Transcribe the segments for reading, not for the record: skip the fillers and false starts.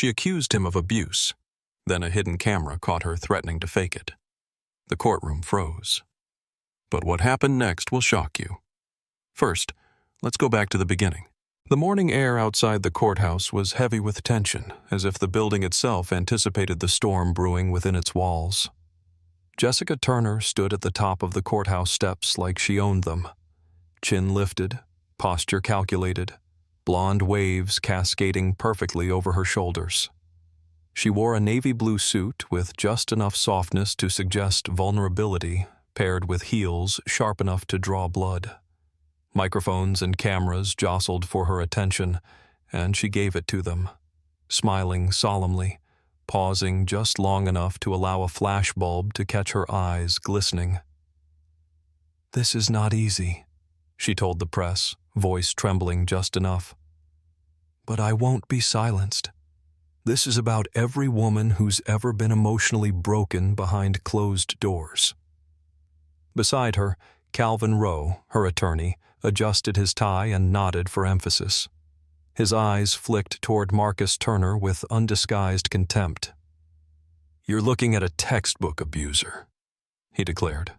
She accused him of abuse. Then a hidden camera caught her threatening to fake it. The courtroom froze. But what happened next will shock you. First, let's go back to the beginning. The morning air outside the courthouse was heavy with tension, as if the building itself anticipated the storm brewing within its walls. Jessica Turner stood at the top of the courthouse steps like she owned them. Chin lifted, posture calculated, blonde waves cascading perfectly over her shoulders. She wore a navy blue suit with just enough softness to suggest vulnerability, paired with heels sharp enough to draw blood. Microphones and cameras jostled for her attention, and she gave it to them, smiling solemnly, pausing just long enough to allow a flashbulb to catch her eyes glistening. "This is not easy," she told the press, voice trembling just enough. "But I won't be silenced. This is about every woman who's ever been emotionally broken behind closed doors." Beside her, Calvin Rowe, her attorney, adjusted his tie and nodded for emphasis. His eyes flicked toward Marcus Turner with undisguised contempt. "You're looking at a textbook abuser," he declared.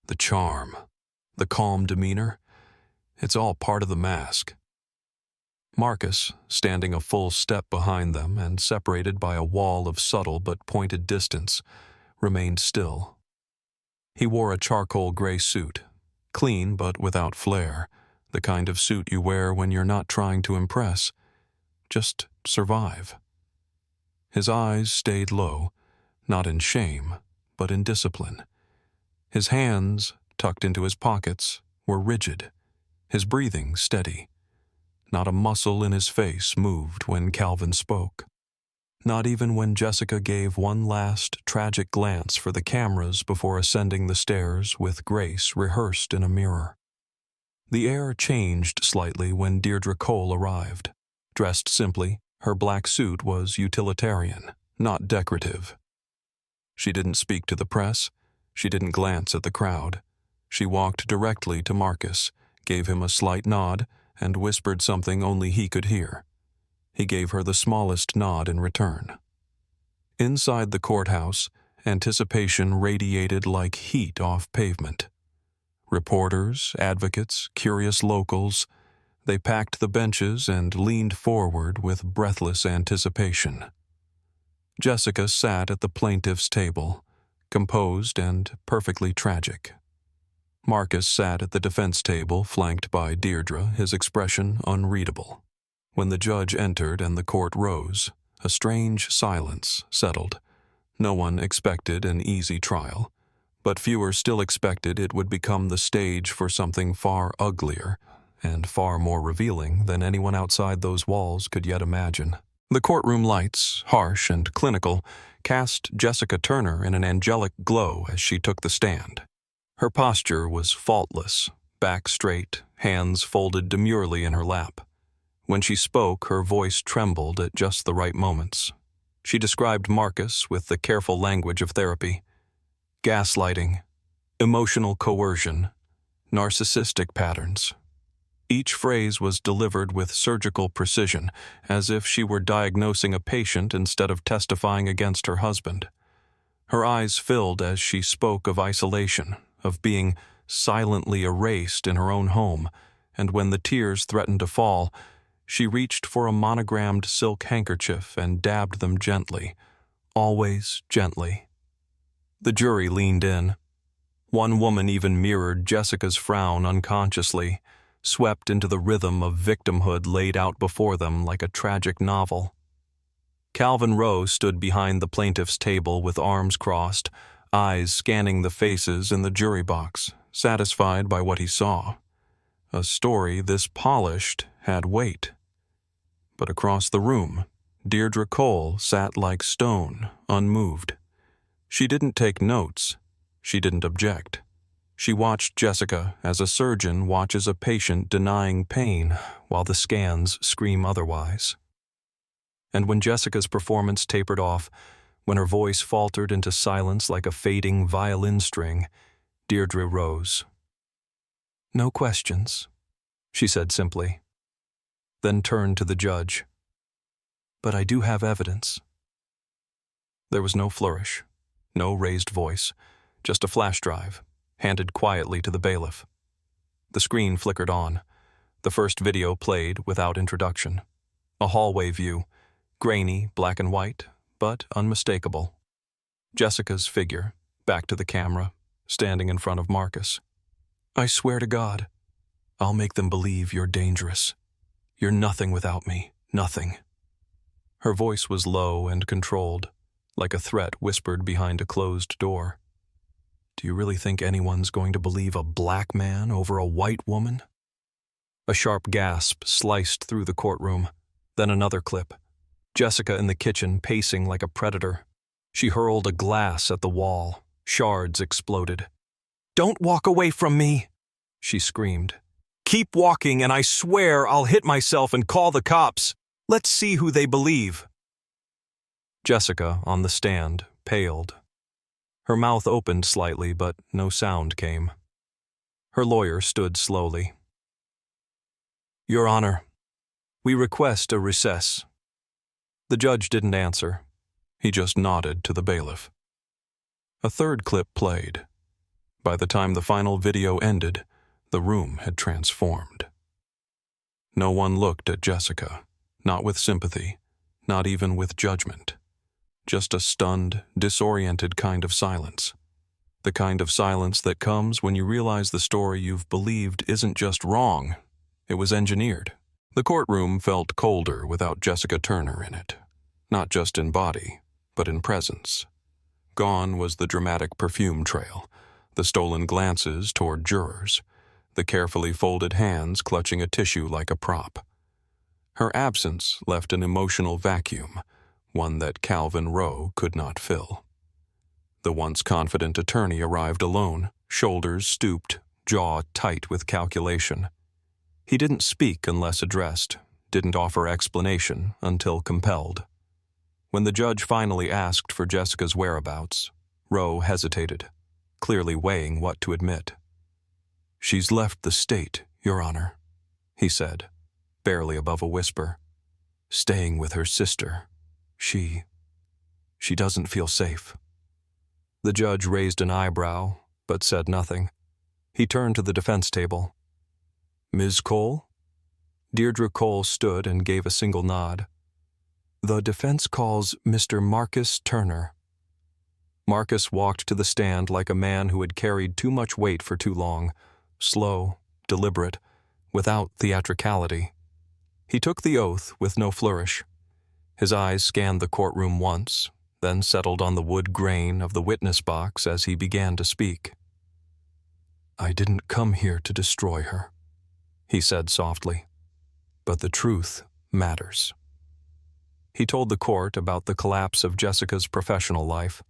"The charm, the calm demeanor, it's all part of the mask." Marcus, standing a full step behind them and separated by a wall of subtle but pointed distance, remained still. He wore a charcoal gray suit, clean but without flair, the kind of suit you wear when you're not trying to impress, just survive. His eyes stayed low, not in shame, but in discipline. His hands, tucked into his pockets, were rigid, his breathing steady. Not a muscle in his face moved when Calvin spoke. Not even when Jessica gave one last tragic glance for the cameras before ascending the stairs with grace rehearsed in a mirror. The air changed slightly when Deirdre Cole arrived. Dressed simply, her black suit was utilitarian, not decorative. She didn't speak to the press. She didn't glance at the crowd. She walked directly to Marcus, gave him a slight nod, and whispered something only he could hear. He gave her the smallest nod in return. Inside the courthouse, anticipation radiated like heat off pavement. Reporters, advocates, curious locals, they packed the benches and leaned forward with breathless anticipation. Jessica sat at the plaintiff's table, composed and perfectly tragic. Marcus sat at the defense table, flanked by Deirdre, his expression unreadable. When the judge entered and the court rose, a strange silence settled. No one expected an easy trial, but fewer still expected it would become the stage for something far uglier and far more revealing than anyone outside those walls could yet imagine. The courtroom lights, harsh and clinical, cast Jessica Turner in an angelic glow as she took the stand. Her posture was faultless, back straight, hands folded demurely in her lap. When she spoke, her voice trembled at just the right moments. She described Marcus with the careful language of therapy. Gaslighting, emotional coercion, narcissistic patterns. Each phrase was delivered with surgical precision, as if she were diagnosing a patient instead of testifying against her husband. Her eyes filled as she spoke of isolation, of being silently erased in her own home, and when the tears threatened to fall, she reached for a monogrammed silk handkerchief and dabbed them gently, always gently. The jury leaned in. One woman even mirrored Jessica's frown unconsciously, swept into the rhythm of victimhood laid out before them like a tragic novel. Calvin Rowe stood behind the plaintiff's table with arms crossed, eyes scanning the faces in the jury box, satisfied by what he saw. A story this polished had weight. But across the room, Deirdre Cole sat like stone, unmoved. She didn't take notes. She didn't object. She watched Jessica as a surgeon watches a patient denying pain while the scans scream otherwise. And when Jessica's performance tapered off, when her voice faltered into silence like a fading violin string, Deirdre rose. "No questions," she said simply, then turned to the judge. But I do have evidence. There was no flourish, no raised voice, just a flash drive, handed quietly to the bailiff. The screen flickered on. The first video played without introduction. A hallway view, grainy, black and white, but unmistakable. Jessica's figure, back to the camera, standing in front of Marcus. I swear to God, I'll make them believe you're dangerous. You're nothing without me, nothing. Her voice was low and controlled, like a threat whispered behind a closed door. Do you really think anyone's going to believe a black man over a white woman? A sharp gasp sliced through the courtroom, then another clip. Jessica in the kitchen pacing like a predator. She hurled a glass at the wall. Shards exploded. Don't walk away from me, she screamed. Keep walking and I swear I'll hit myself and call the cops. Let's see who they believe. Jessica, on the stand, paled. Her mouth opened slightly, but no sound came. Her lawyer stood slowly. Your Honor, we request a recess. The judge didn't answer. He just nodded to the bailiff. A third clip played. By the time the final video ended, the room had transformed. No one looked at Jessica, not with sympathy, not even with judgment. Just a stunned, disoriented kind of silence. The kind of silence that comes when you realize the story you've believed isn't just wrong, it was engineered. The courtroom felt colder without Jessica Turner in it, not just in body, but in presence. Gone was the dramatic perfume trail, the stolen glances toward jurors, the carefully folded hands clutching a tissue like a prop. Her absence left an emotional vacuum, one that Calvin Rowe could not fill. The once confident attorney arrived alone, shoulders stooped, jaw tight with calculation. He didn't speak unless addressed, didn't offer explanation until compelled. When the judge finally asked for Jessica's whereabouts, Rowe hesitated, clearly weighing what to admit. She's left the state, Your Honor, he said, barely above a whisper. Staying with her sister. She doesn't feel safe. The judge raised an eyebrow, but said nothing. He turned to the defense table. Ms. Cole? Deirdre Cole stood and gave a single nod. The defense calls Mr. Marcus Turner. Marcus walked to the stand like a man who had carried too much weight for too long, slow, deliberate, without theatricality. He took the oath with no flourish. His eyes scanned the courtroom once, then settled on the wood grain of the witness box as he began to speak. I didn't come here to destroy her, he said softly, but the truth matters. He told the court about the collapse of Jessica's professional life,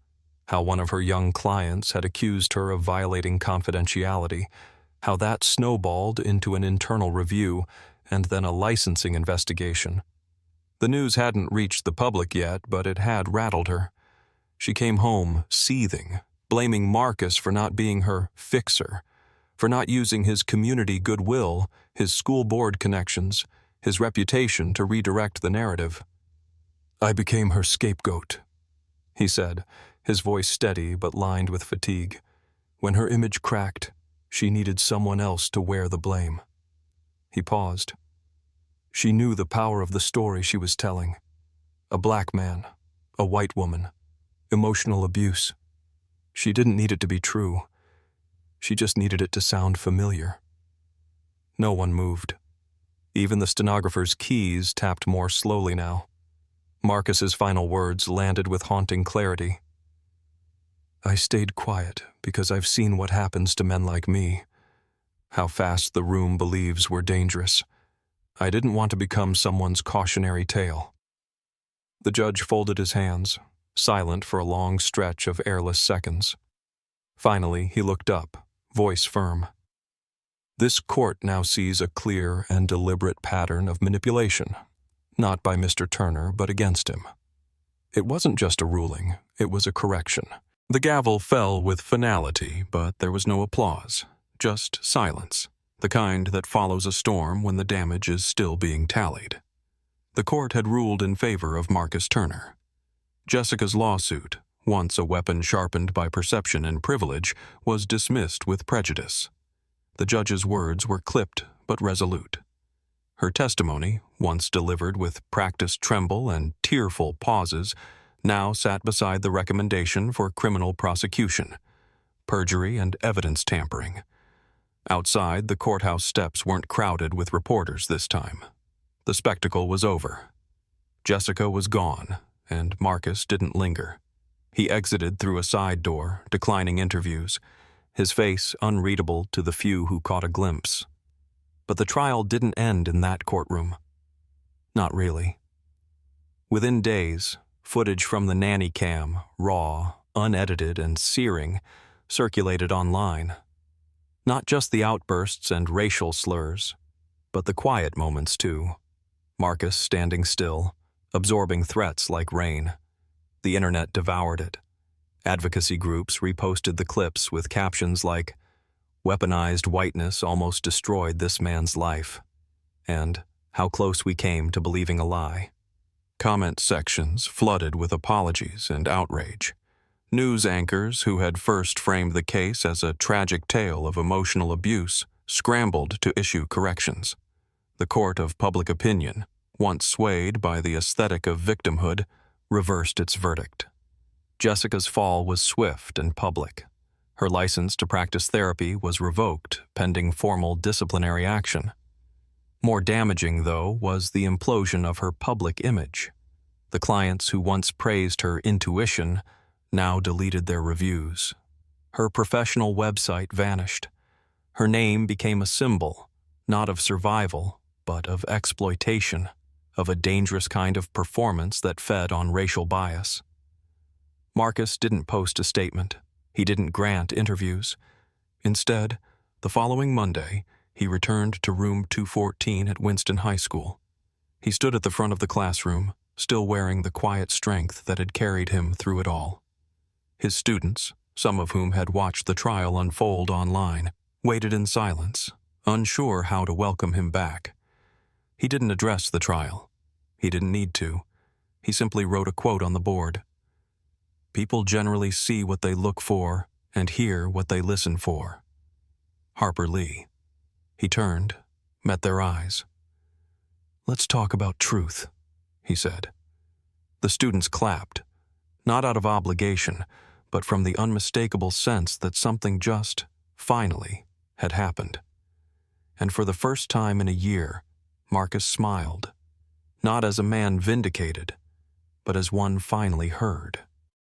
how one of her young clients had accused her of violating confidentiality, how that snowballed into an internal review and then a licensing investigation. The news hadn't reached the public yet, but it had rattled her. She came home seething, blaming Marcus for not being her fixer, for not using his community goodwill, his school board connections, his reputation to redirect the narrative. I became her scapegoat, he said, his voice steady but lined with fatigue. When her image cracked, she needed someone else to wear the blame. He paused. She knew the power of the story she was telling. A black man, a white woman, emotional abuse. She didn't need it to be true. She just needed it to sound familiar. No one moved. Even the stenographer's keys tapped more slowly now. Marcus's final words landed with haunting clarity. I stayed quiet because I've seen what happens to men like me, how fast the room believes we're dangerous. I didn't want to become someone's cautionary tale. The judge folded his hands, silent for a long stretch of airless seconds. Finally, he looked up, voice firm. This court now sees a clear and deliberate pattern of manipulation, not by Mr. Turner, but against him. It wasn't just a ruling, it was a correction. The gavel fell with finality, but there was no applause, just silence. The kind that follows a storm when the damage is still being tallied. The court had ruled in favor of Marcus Turner. Jessica's lawsuit, once a weapon sharpened by perception and privilege, was dismissed with prejudice. The judge's words were clipped but resolute. Her testimony, once delivered with practiced tremble and tearful pauses, now sat beside the recommendation for criminal prosecution, perjury and evidence tampering. Outside, the courthouse steps weren't crowded with reporters this time. The spectacle was over. Jessica was gone, and Marcus didn't linger. He exited through a side door, declining interviews, his face unreadable to the few who caught a glimpse. But the trial didn't end in that courtroom. Not really. Within days, footage from the nanny cam, raw, unedited, and searing, circulated online. Not just the outbursts and racial slurs, but the quiet moments too. Marcus standing still, absorbing threats like rain. The internet devoured it. Advocacy groups reposted the clips with captions like, "Weaponized whiteness almost destroyed this man's life," and "How close we came to believing a lie." Comment sections flooded with apologies and outrage. News anchors who had first framed the case as a tragic tale of emotional abuse scrambled to issue corrections. The court of public opinion, once swayed by the aesthetic of victimhood, reversed its verdict. Jessica's fall was swift and public. Her license to practice therapy was revoked pending formal disciplinary action. More damaging, though, was the implosion of her public image. The clients who once praised her intuition now deleted their reviews. Her professional website vanished. Her name became a symbol, not of survival, but of exploitation, of a dangerous kind of performance that fed on racial bias. Marcus didn't post a statement. He didn't grant interviews. Instead, the following Monday, he returned to room 214 at Winston High School. He stood at the front of the classroom, still wearing the quiet strength that had carried him through it all. His students, some of whom had watched the trial unfold online, waited in silence, unsure how to welcome him back. He didn't address the trial. He didn't need to. He simply wrote a quote on the board. "People generally see what they look for and hear what they listen for." Harper Lee. He turned, met their eyes. "Let's talk about truth," he said. The students clapped, not out of obligation, but from the unmistakable sense that something just, finally, had happened. And for the first time in a year, Marcus smiled, not as a man vindicated, but as one finally heard.